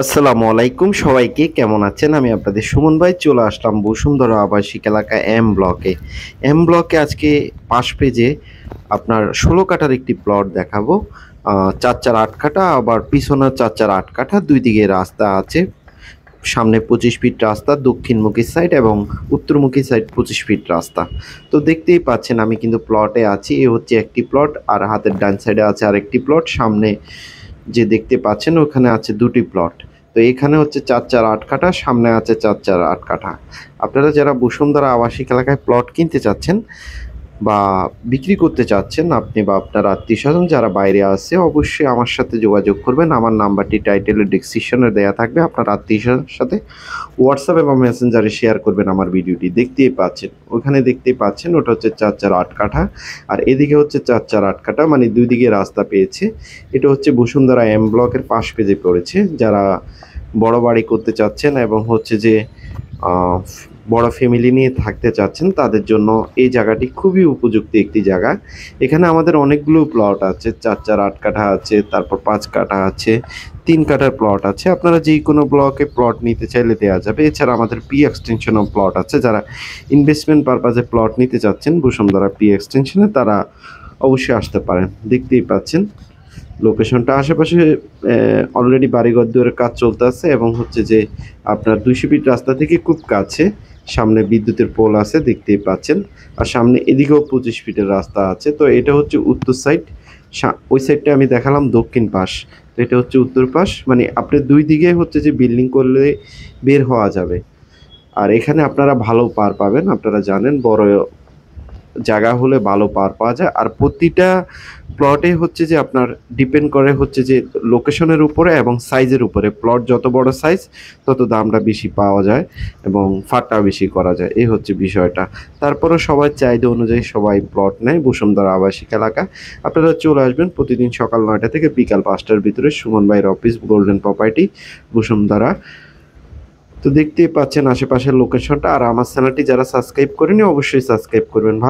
আসসালামু আলাইকুম, সবাইকে কেমন আছেন? আমি আপনাদের সুমন ভাই চলে আসলাম বসুন্ধরা আবাসিক এলাকা এম ব্লকে। এম ব্লকে আজকে পাশ পেজে আপনার ১৬ কাঠার একটি প্লট দেখাবো। ৪-৪-৮ কাঠা, আবার পিছনে ৪-৪-৮ কাঠা, দুই দিকে রাস্তা আছে। সামনে ২৫ ফিট রাস্তা, দক্ষিণমুখী সাইড এবং উত্তরমুখী সাইড ২৫ ফিট রাস্তা। তো দেখতেই পাচ্ছেন আমি কিন্তু প্লটে আছি। এ হচ্ছে একটি প্লট, আর হাতের ডান সাইডে আছে আরেকটি প্লট। সামনে যে দেখতে পাচ্ছেন ওখানে আছে দুটি প্লট। তো এখানে হচ্ছে ৪-৪-৮ কাঠা, সামনে আছে ৪-৪-৮ কাঠা। আপনারা যারা বসুন্ধরা আবাসিক এলাকায় প্লট কিনতে চাচ্ছেন বা বিক্রি করতে চাচ্ছেন, আপনি বা আপনার আত্মীয়স্বজন যারা বাইরে আছে, অবশ্যই আমার সাথে যোগাযোগ করবেন। আমার নাম্বারটি টাইটেলের ডেসক্রিপশনে দেয়া থাকবে। আপনার আত্মীয়স্বজনের সাথে হোয়াটসঅ্যাপ এবং মেসেঞ্জারে শেয়ার করবেন আমার ভিডিওটি। দেখতেই পাচ্ছেন, ওখানে দেখতেই পাচ্ছেন ওটা হচ্ছে ৪-৪-৮ কাঠা, আর এদিকে হচ্ছে ৪-৪-৮ কাঠা, মানে দুই দিকে রাস্তা পেয়েছে। এটা হচ্ছে বসুন্ধরা এম ব্লকের পাশ পেজে পড়েছে। যারা বড় বাড়ি করতে চাচ্ছেন এবং হচ্ছে যে আহ, বড় ফ্যামিলি নিয়ে থাকতে চাচ্ছেন, তাদের জন্য এই জায়গাটি খুবই উপযুক্ত একটি জায়গা। এখানে আমাদের অনেকগুলো প্লট আছে, ৪-৪-৮ কাঠা আছে, তারপর ৫ কাঠা আছে, ৩ কাঠার প্লট আছে। আপনারা যে কোনো ব্লকে প্লট নিতে চাইলে দেওয়া যাবে। এছাড়া আমাদের পি এক্সটেনশনও প্লট আছে। যারা ইনভেস্টমেন্ট পারপাজে প্লট নিতে চাচ্ছেন বসুন্ধরা পি এক্সটেনশনে, তারা অবশ্যই আসতে পারেন। দেখতেই পাচ্ছেন লোকেশনটা, আশেপাশে অলরেডি বাড়িঘর দুয়ারের কাজ চলতে আছে এবং হচ্ছে যে আপনার ২০০ ফিট রাস্তা থেকে খুব কাছে। সামনে বিদ্যুতের পোল আছে, দেখতেই পাচ্ছেন। আর সামনে এদিকেও ২৫ ফিটের রাস্তা আছে। তো এটা হচ্ছে উত্তর সাইড, ওই সাইডটা আমি দেখালাম দক্ষিণ পাশ। তো এটা হচ্ছে উত্তর পাশ, মানে আপনি দুই দিকে হচ্ছে যে বিল্ডিং করলে বের হওয়া যাবে। আর এখানে আপনারা ভালো পার পাবেন, আপনারা জানেন বড় জায়গা হলে ভালো পার পাওয়া যায়। আর প্রতিটা প্লটে হচ্ছে যে আপনার ডিপেন্ড করে হচ্ছে যে লোকেশনের উপরে এবং সাইজের উপরে। প্লট যত বড় সাইজ তত দামটা বেশি পাওয়া যায় এবং ফাটটা বেশি করা যায়, এই হচ্ছে বিষয়টা। তারপরেও সবার চাহিদা অনুযায়ী সবাই প্লট নেয় বসুন্ধরা আবাসিক এলাকা। আপনারা চলে আসবেন প্রতিদিন সকাল ৯টা থেকে বিকাল ৫টার ভিতরে সুমন ভাইয়ের অফিস, গোল্ডেন প্রপার্টি, বসুন্ধরা। তো দেখতেই পাচ্ছেন আশেপাশের লোকেশনটা। আর আমার চ্যানেলটি যারা সাবস্ক্রাইব করেনি অবশ্যই সাবস্ক্রাইব করবেন। ভালো